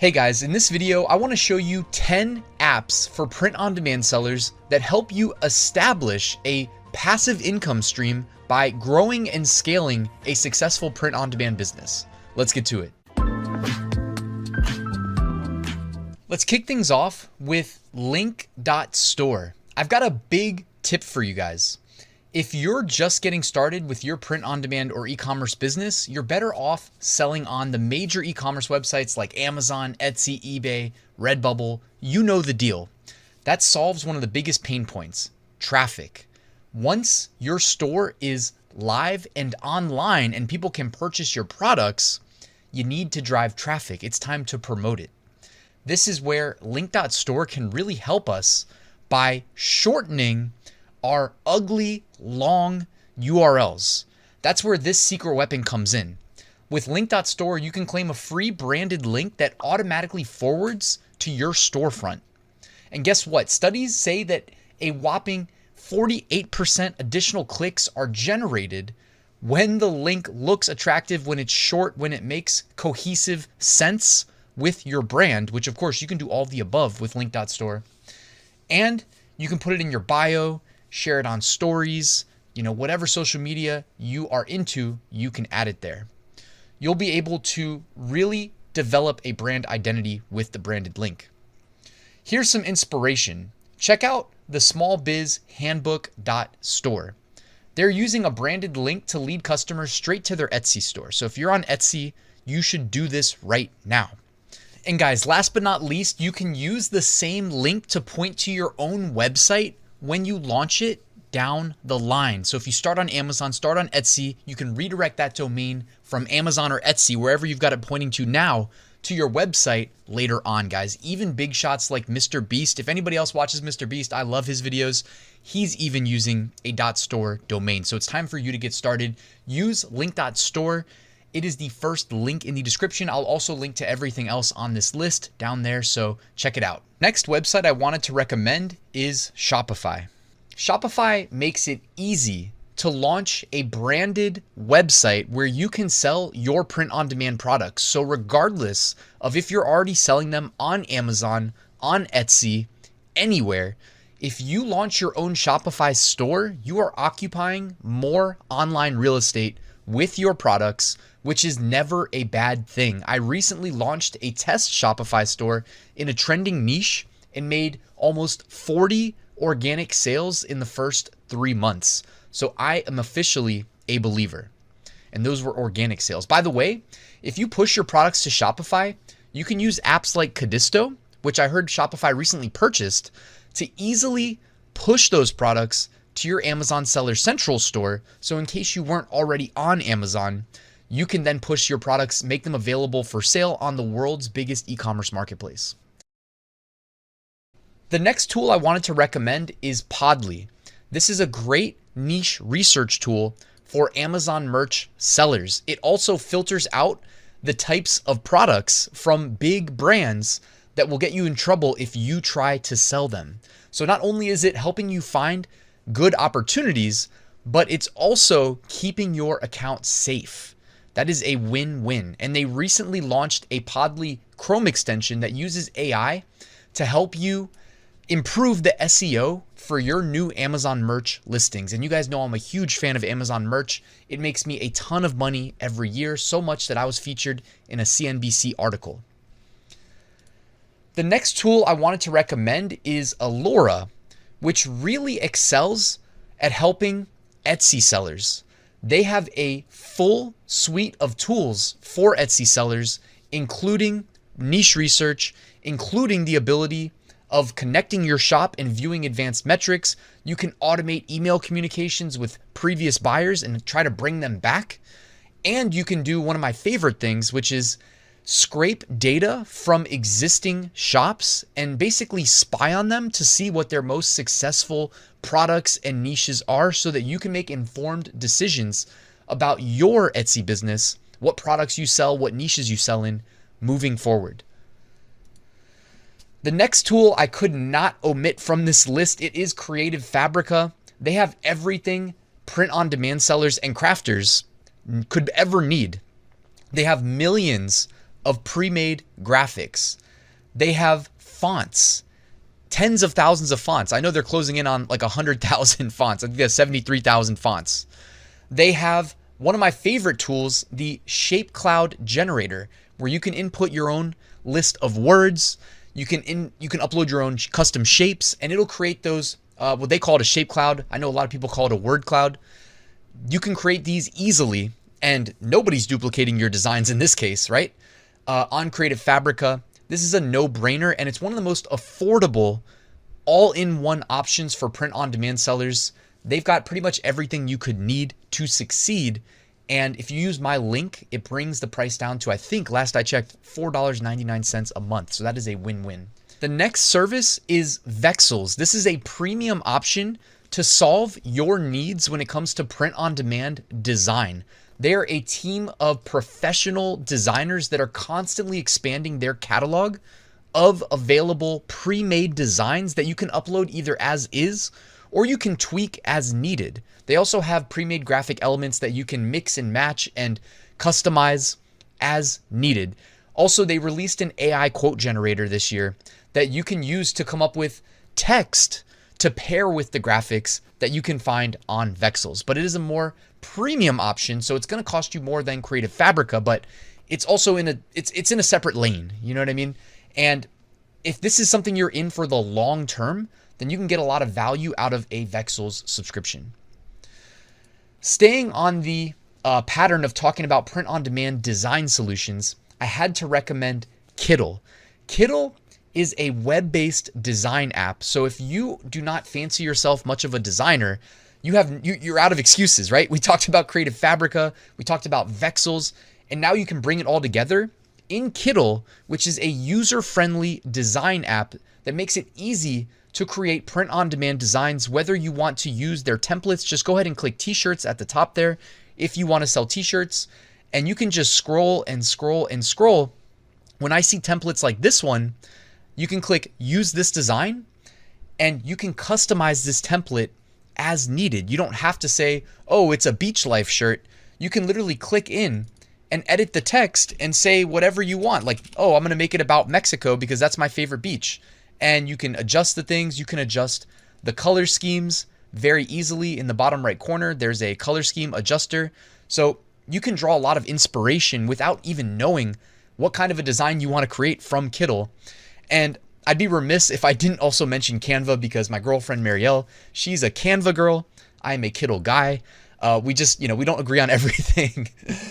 Hey guys, in this video, I want to show you 10 apps for print-on-demand sellers that help you establish a passive income stream by growing and scaling a successful print-on-demand business. Let's get to it. Let's kick things off with Link.Store. I've got a big tip for you guys. If you're just getting started with your print-on-demand or e-commerce business, you're better off selling on the major e-commerce websites like Amazon, Etsy, eBay, Redbubble. You know the deal. That solves one of the biggest pain points, traffic. Once your store is live and online and people can purchase your products, you need to drive traffic. It's time to promote it. This is where Link.Store can really help us by shortening our ugly, long URLs. That's where this secret weapon comes in. With Link.Store, you can claim a free branded link that automatically forwards to your storefront. And guess what? Studies say that a whopping 48% additional clicks are generated when the link looks attractive, when it's short, when it makes cohesive sense with your brand, which of course you can do all of the above with Link.Store. And you can put it in your bio, share it on stories, whatever social media you are into, you can add it there. You'll be able to really develop a brand identity with the branded link. Here's some inspiration. Check out the smallbizhandbook.store. They're using a branded link to lead customers straight to their Etsy store. So if you're on Etsy, you should do this right now. And guys, last but not least, you can use the same link to point to your own website when you launch it down the line. So if you start on Amazon, start on Etsy, you can redirect that domain from Amazon or Etsy, wherever you've got it pointing to now, to your website later on, guys. Even big shots like Mr. Beast. If anybody else watches Mr. Beast, I love his videos. He's even using a .store domain. So it's time for you to get started. Use Link.Store. It is the first link in the description. I'll also link to everything else on this list down there, so check it out. Next website I wanted to recommend is Shopify. Shopify makes it easy to launch a branded website where you can sell your print-on-demand products. So regardless of if you're already selling them on Amazon, on Etsy, anywhere, if you launch your own Shopify store, you are occupying more online real estate with your products, which is never a bad thing. I recently launched a test Shopify store in a trending niche and made almost 40 organic sales in the first 3 months. So I am officially a believer. And those were organic sales. By the way, if you push your products to Shopify, you can use apps like Kittl, which I heard Shopify recently purchased, to easily push those products to your Amazon Seller Central store. So in case you weren't already on Amazon, you can then push your products, make them available for sale on the world's biggest e-commerce marketplace. The next tool I wanted to recommend is Podly. This is a great niche research tool for Amazon merch sellers. It also filters out the types of products from big brands that will get you in trouble if you try to sell them. So not only is it helping you find good opportunities, but it's also keeping your account safe. That is a win-win. And they recently launched a Podly Chrome extension that uses AI to help you improve the SEO for your new Amazon merch listings. And you guys know I'm a huge fan of Amazon merch. It makes me a ton of money every year, so much that I was featured in a CNBC article. The next tool I wanted to recommend is Alura, which really excels at helping Etsy sellers. They have a full suite of tools for Etsy sellers, including niche research, including the ability of connecting your shop and viewing advanced metrics. You can automate email communications with previous buyers and try to bring them back. And you can do one of my favorite things, which is scrape data from existing shops and basically spy on them to see what their most successful products and niches are so that you can make informed decisions about your Etsy business, what products you sell, what niches you sell in moving forward. The next tool I could not omit from this list, it is Creative Fabrica. They have everything print-on-demand sellers and crafters could ever need. They have millions of pre-made graphics. They have fonts, tens of thousands of fonts. I know they're closing in on like 100,000 fonts. I think they have 73,000 fonts. They have one of my favorite tools, the Shape Cloud generator, where you can input your own list of words. You can upload your own custom shapes, and it'll create those, what they call it a shape cloud. I know a lot of people call it a word cloud. You can create these easily, and nobody's duplicating your designs in this case, right? On Creative Fabrica. This is a no-brainer, and it's one of the most affordable all-in-one options for print-on-demand sellers. They've got pretty much everything you could need to succeed. And if you use my link, it brings the price down to, I think, last I checked, $4.99 a month. So that is a win-win. The next service is Vexels. This is a premium option to solve your needs when it comes to print-on-demand design. They are a team of professional designers that are constantly expanding their catalog of available pre-made designs that you can upload either as is or you can tweak as needed. They also have pre-made graphic elements that you can mix and match and customize as needed. Also, they released an AI quote generator this year that you can use to come up with text to pair with the graphics that you can find on Vexels. But it is a more premium option, so it's going to cost you more than Creative Fabrica, but it's also in a separate lane. You know what I mean? And if this is something you're in for the long term, then you can get a lot of value out of a Vexels subscription. Staying on the pattern of talking about print-on-demand design solutions, I had to recommend Kittl. Kittl is a web-based design app. So if you do not fancy yourself much of a designer, you're out of excuses, right? We talked about Creative Fabrica, we talked about Vexels, and now you can bring it all together in Kittl, which is a user-friendly design app that makes it easy to create print-on-demand designs. Whether you want to use their templates, just go ahead and click t-shirts at the top there if you want to sell t-shirts, and you can just scroll and scroll and scroll. When I see templates like this one, you can click use this design and you can customize this template as needed. You don't have to say, oh, it's a beach life shirt. You can literally click in and edit the text and say whatever you want. Like, oh, I'm going to make it about Mexico because that's my favorite beach. And you can adjust the things. You can adjust the color schemes very easily. In the bottom right corner, there's a color scheme adjuster. So you can draw a lot of inspiration without even knowing what kind of a design you want to create from Kittl. And I'd be remiss if I didn't also mention Canva, because my girlfriend Marielle, she's a Canva girl. I'm a Kittl guy. We just, we don't agree on everything.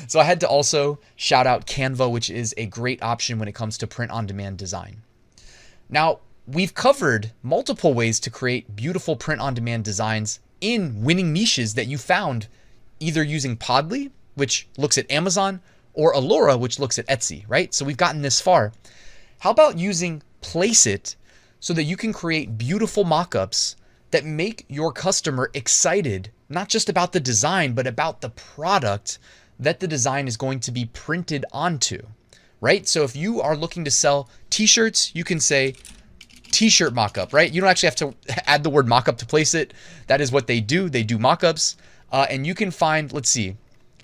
So I had to also shout out Canva, which is a great option when it comes to print-on-demand design. Now, we've covered multiple ways to create beautiful print-on-demand designs in winning niches that you found either using Podly, which looks at Amazon, or Alura, which looks at Etsy, right? So we've gotten this far. How about using Placeit so that you can create beautiful mockups that make your customer excited, not just about the design, but about the product that the design is going to be printed onto, right? So if you are looking to sell t-shirts, you can say t-shirt mockup, right? You don't actually have to add the word mockup to Placeit. That is what they do. They do mockups. And you can find, let's see,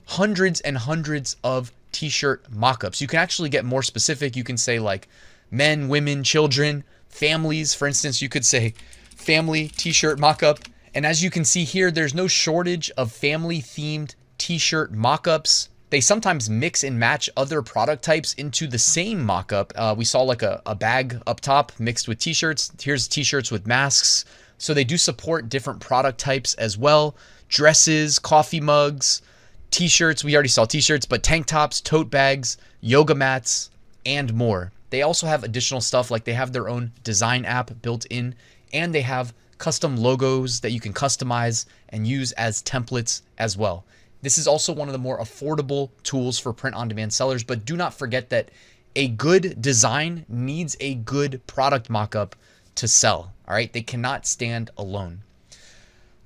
hundreds and hundreds of t-shirt mockups. You can actually get more specific. You can say like men, women, children, families. For instance, you could say family t-shirt mockup. And as you can see here, there's no shortage of family themed t-shirt mockups. They sometimes mix and match other product types into the same mockup. We saw like a bag up top mixed with t-shirts. Here's t-shirts with masks. So they do support different product types as well. Dresses, coffee mugs, t-shirts. We already saw t-shirts, but tank tops, tote bags, yoga mats, and more. They also have additional stuff, like they have their own design app built in, and they have custom logos that you can customize and use as templates as well. This is also one of the more affordable tools for print-on-demand sellers, but do not forget that a good design needs a good product mockup to sell, all right? They cannot stand alone.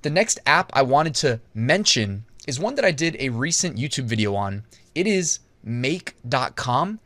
The next app I wanted to mention is one that I did a recent YouTube video on. It is make.com.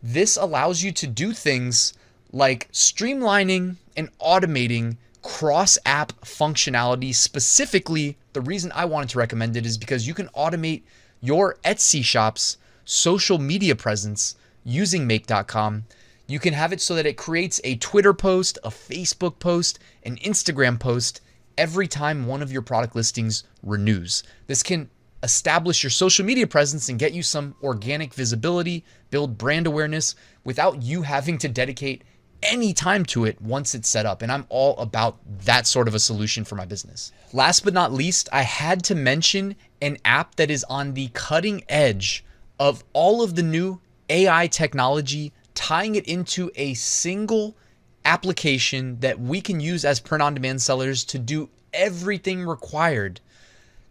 This allows you to do things like streamlining and automating cross-app functionality. Specifically, the reason I wanted to recommend it is because you can automate your Etsy shop's social media presence using make.com, you can have it so that it creates a Twitter post, a Facebook post, an Instagram post every time one of your product listings renews. This can establish your social media presence and get you some organic visibility, build brand awareness without you having to dedicate any time to it once it's set up. And I'm all about that sort of a solution for my business. Last but not least, I had to mention an app that is on the cutting edge of all of the new AI technology, tying it into a single application that we can use as print-on-demand sellers to do everything required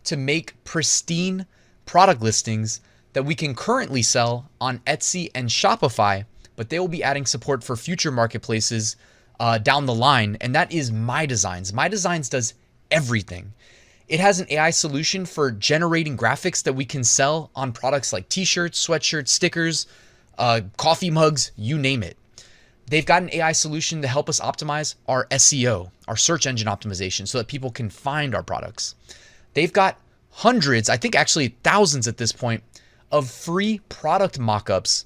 to make pristine product listings that we can currently sell on Etsy and Shopify, but they will be adding support for future marketplaces down the line, and that is MyDesigns. MyDesigns does everything. It has an AI solution for generating graphics that we can sell on products like t-shirts, sweatshirts, stickers, coffee mugs, you name it. They've got an AI solution to help us optimize our SEO, our search engine optimization, so that people can find our products. They've got hundreds, I think actually thousands at this point, of free product mockups,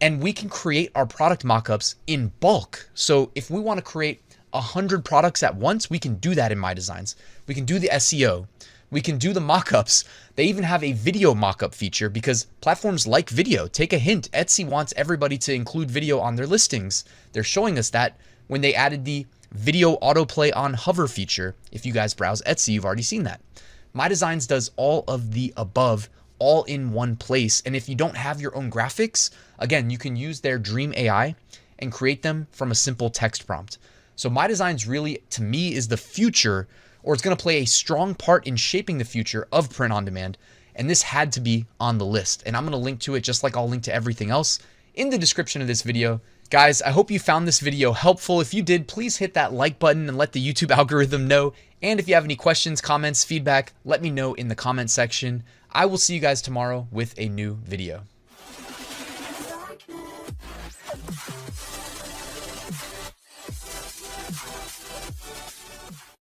and we can create our product mockups in bulk. So if we want to create 100 products at once, we can do that in MyDesigns. We can do the SEO. We can do the mockups. They even have a video mockup feature because platforms like video. Take a hint, Etsy wants everybody to include video on their listings. They're showing us that when they added the video autoplay on hover feature. If you guys browse Etsy, you've already seen that. MyDesigns does all of the above all in one place. And if you don't have your own graphics, again, you can use their Dream AI and create them from a simple text prompt. So MyDesigns really, to me, is the future, or it's going to play a strong part in shaping the future of print on demand. And this had to be on the list. And I'm going to link to it just like I'll link to everything else in the description of this video. Guys, I hope you found this video helpful. If you did, please hit that like button and let the YouTube algorithm know. And if you have any questions, comments, feedback, let me know in the comment section. I will see you guys tomorrow with a new video.